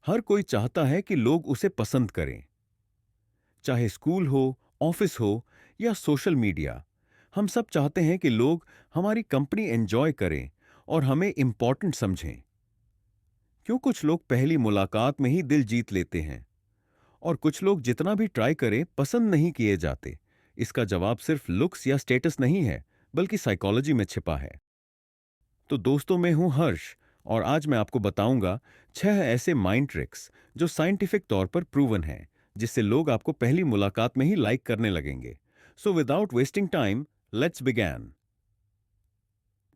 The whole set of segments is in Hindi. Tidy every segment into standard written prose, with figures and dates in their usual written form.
हर कोई चाहता है कि लोग उसे पसंद करें, चाहे स्कूल हो, ऑफिस हो या सोशल मीडिया। हम सब चाहते हैं कि लोग हमारी कंपनी एंजॉय करें और हमें इम्पॉर्टेंट समझें। क्यों कुछ लोग पहली मुलाकात में ही दिल जीत लेते हैं और कुछ लोग जितना भी ट्राई करें पसंद नहीं किए जाते? इसका जवाब सिर्फ लुक्स या स्टेटस नहीं है, बल्कि साइकोलॉजी में छिपा है। तो दोस्तों, मैं हूं हर्ष और आज मैं आपको बताऊंगा 6 ऐसे माइंड ट्रिक्स जो साइंटिफिक तौर पर प्रूवन हैं, जिससे लोग आपको पहली मुलाकात में ही लाइक करने लगेंगे। So without wasting time, let's began.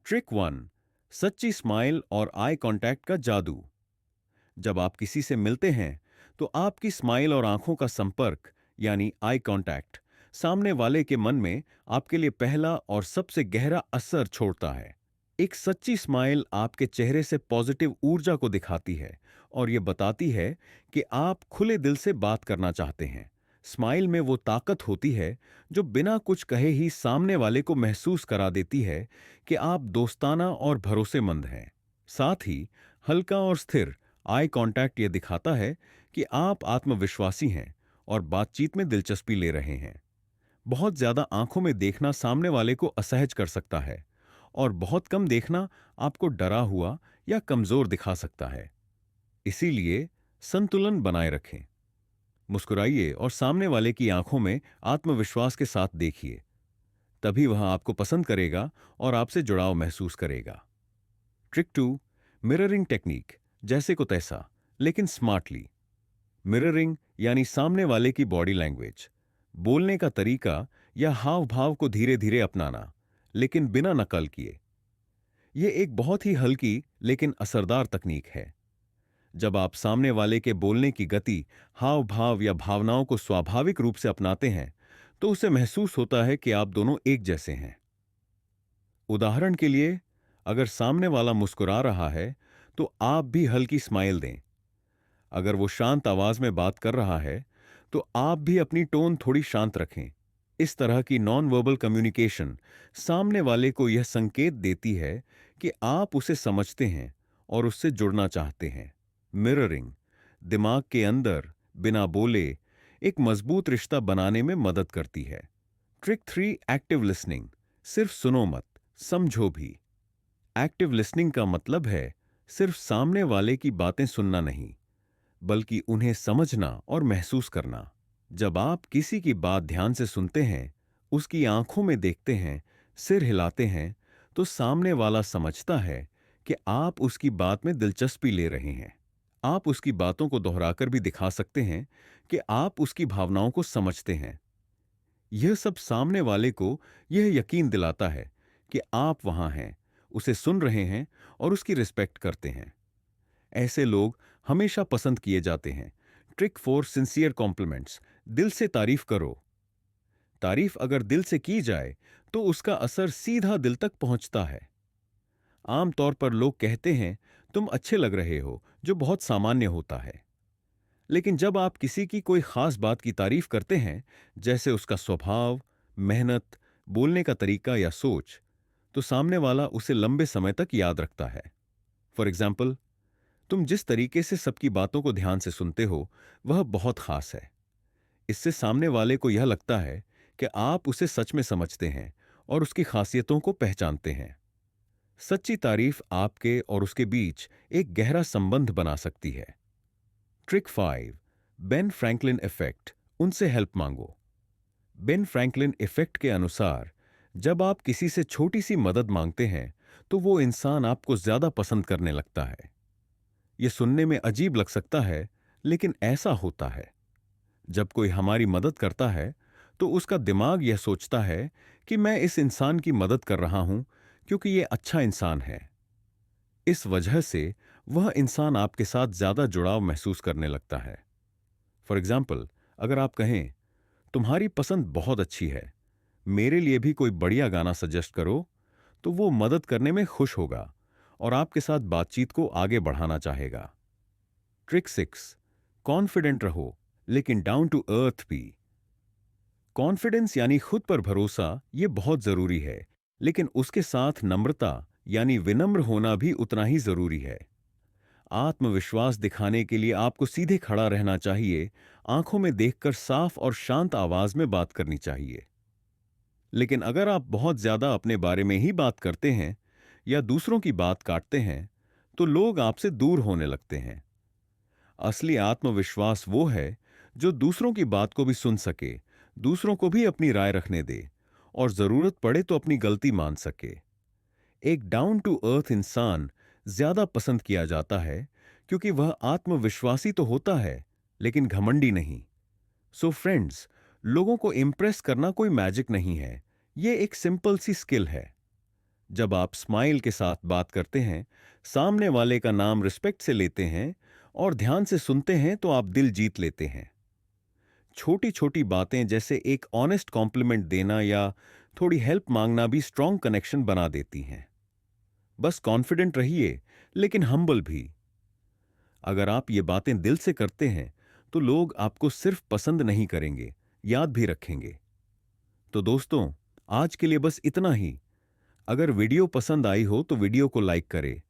Trick 1, सच्ची स्माइल और आई कांटेक्ट का जादू। जब आप किसी से मिलते हैं तो आपकी स्माइल और आंखों का संपर्क यानी आई कांटेक्ट सामने वाले के मन में आपके लिए पहला और सबसे गहरा असर छोड़ता है। एक सच्ची स्माइल आपके चेहरे से पॉजिटिव ऊर्जा को दिखाती है और यह बताती है कि आप खुले दिल से बात करना चाहते हैं। स्माइल में वो ताकत होती है जो बिना कुछ कहे ही सामने वाले को महसूस करा देती है कि आप दोस्ताना और भरोसेमंद हैं। साथ ही हल्का और स्थिर आई कांटेक्ट ये दिखाता है कि आप आत्मविश्वासी हैं और बातचीत में दिलचस्पी ले रहे हैं। बहुत ज्यादा आंखों में देखना सामने वाले को असहज कर सकता है और बहुत कम देखना आपको डरा हुआ या कमजोर दिखा सकता है। इसीलिए संतुलन बनाए रखें। मुस्कुराइए और सामने वाले की आंखों में आत्मविश्वास के साथ देखिए। तभी वह आपको पसंद करेगा और आपसे जुड़ाव महसूस करेगा। Trick 2, mirroring technique. जैसे को तैसा, लेकिन स्मार्टली। मिररिंग यानी सामने वाले की बॉडी लैंग्वेज, बोलने का तरीका या हाव भाव को धीरे धीरे अपनाना, लेकिन बिना नकल किए। यह एक बहुत ही हल्की लेकिन असरदार तकनीक है। जब आप सामने वाले के बोलने की गति, हाव भाव या भावनाओं को स्वाभाविक रूप से अपनाते हैं, तो उसे महसूस होता है कि आप दोनों एक जैसे हैं। उदाहरण के लिए, अगर सामने वाला मुस्कुरा रहा है, तो आप भी हल्की स्माइल दें। अगर वो शांत आवाज में बात कर रहा है, तो आप भी अपनी टोन थोड़ी शांत रखें। इस तरह की नॉन वर्बल कम्युनिकेशन सामने वाले को यह संकेत देती है कि आप उसे समझते हैं और उससे जुड़ना चाहते हैं। मिररिंग दिमाग के अंदर बिना बोले एक मजबूत रिश्ता बनाने में मदद करती है। Trick 3, active listening. सिर्फ सुनो मत, समझो भी। एक्टिव लिसनिंग का मतलब है सिर्फ सामने वाले की बातें सुनना नहीं, बल्कि उन्हें समझना और महसूस करना। जब आप किसी की बात ध्यान से सुनते हैं, उसकी आंखों में देखते हैं, सिर हिलाते हैं, तो सामने वाला समझता है कि आप उसकी बात में दिलचस्पी ले रहे हैं। आप उसकी बातों को दोहराकर भी दिखा सकते हैं कि आप उसकी भावनाओं को समझते हैं। यह सब सामने वाले को यह यकीन दिलाता है कि आप वहां हैं, उसे सुन रहे हैं और उसकी रिस्पेक्ट करते हैं। ऐसे लोग हमेशा पसंद किए जाते हैं। Trick 4, sincere compliments. दिल से तारीफ करो। तारीफ अगर दिल से की जाए तो उसका असर सीधा दिल तक पहुंचता है। आमतौर पर लोग कहते हैं, तुम अच्छे लग रहे हो, जो बहुत सामान्य होता है। लेकिन जब आप किसी की कोई खास बात की तारीफ करते हैं, जैसे उसका स्वभाव, मेहनत, बोलने का तरीका या सोच, तो सामने वाला उसे लंबे समय तक याद रखता है। फॉर एग्जाम्पल, तुम जिस तरीके से सबकी बातों को ध्यान से सुनते हो, वह बहुत खास है। इससे सामने वाले को यह लगता है कि आप उसे सच में समझते हैं और उसकी खासियतों को पहचानते हैं। सच्ची तारीफ आपके और उसके बीच एक गहरा संबंध बना सकती है। Trick 5, Ben Franklin effect. उनसे हेल्प मांगो। बेन फ्रैंकलिन इफेक्ट के अनुसार, जब आप किसी से छोटी सी मदद मांगते हैं, तो वो इंसान आपको ज्यादा पसंद करने लगता है। यह सुनने में अजीब लग सकता है, लेकिन ऐसा होता है। जब कोई हमारी मदद करता है, तो उसका दिमाग यह सोचता है कि मैं इस इंसान की मदद कर रहा हूं क्योंकि यह अच्छा इंसान है। इस वजह से वह इंसान आपके साथ ज्यादा जुड़ाव महसूस करने लगता है। फॉर एग्जाम्पल, अगर आप कहें, तुम्हारी पसंद बहुत अच्छी है, मेरे लिए भी कोई बढ़िया गाना सजेस्ट करो, तो वो मदद करने में खुश होगा और आपके साथ बातचीत को आगे बढ़ाना चाहेगा। ट्रिक 6, कॉन्फिडेंट रहो, लेकिन डाउन टू अर्थ भी। कॉन्फिडेंस यानी खुद पर भरोसा, ये बहुत जरूरी है, लेकिन उसके साथ नम्रता यानी विनम्र होना भी उतना ही जरूरी है। आत्मविश्वास दिखाने के लिए आपको सीधे खड़ा रहना चाहिए, आंखों में देखकर साफ और शांत आवाज में बात करनी चाहिए। लेकिन अगर आप बहुत ज्यादा अपने बारे में ही बात करते हैं या दूसरों की बात काटते हैं, तो लोग आपसे दूर होने लगते हैं। असली आत्मविश्वास वो है जो दूसरों की बात को भी सुन सके, दूसरों को भी अपनी राय रखने दे और जरूरत पड़े तो अपनी गलती मान सके। एक डाउन टू अर्थ इंसान ज्यादा पसंद किया जाता है क्योंकि वह आत्मविश्वासी तो होता है, लेकिन घमंडी नहीं। सो फ्रेंड्स, लोगों को इम्प्रेस करना कोई मैजिक नहीं है, ये एक सिंपल सी स्किल है। जब आप स्माइल के साथ बात करते हैं, सामने वाले का नाम रिस्पेक्ट से लेते हैं और ध्यान से सुनते हैं, तो आप दिल जीत लेते हैं। छोटी छोटी बातें जैसे एक ऑनेस्ट कॉम्प्लीमेंट देना या थोड़ी हेल्प मांगना भी स्ट्रांग कनेक्शन बना देती हैं। बस कॉन्फिडेंट रहिए, लेकिन हम्बल भी। अगर आप ये बातें दिल से करते हैं, तो लोग आपको सिर्फ पसंद नहीं करेंगे, याद भी रखेंगे। तो दोस्तों, आज के लिए बस इतना ही। अगर वीडियो पसंद आई हो तो वीडियो को लाइक करें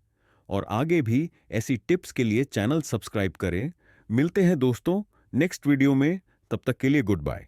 और आगे भी ऐसी टिप्स के लिए चैनल सब्सक्राइब करें। मिलते हैं दोस्तों नेक्स्ट वीडियो में, तब तक के लिए गुड बाय।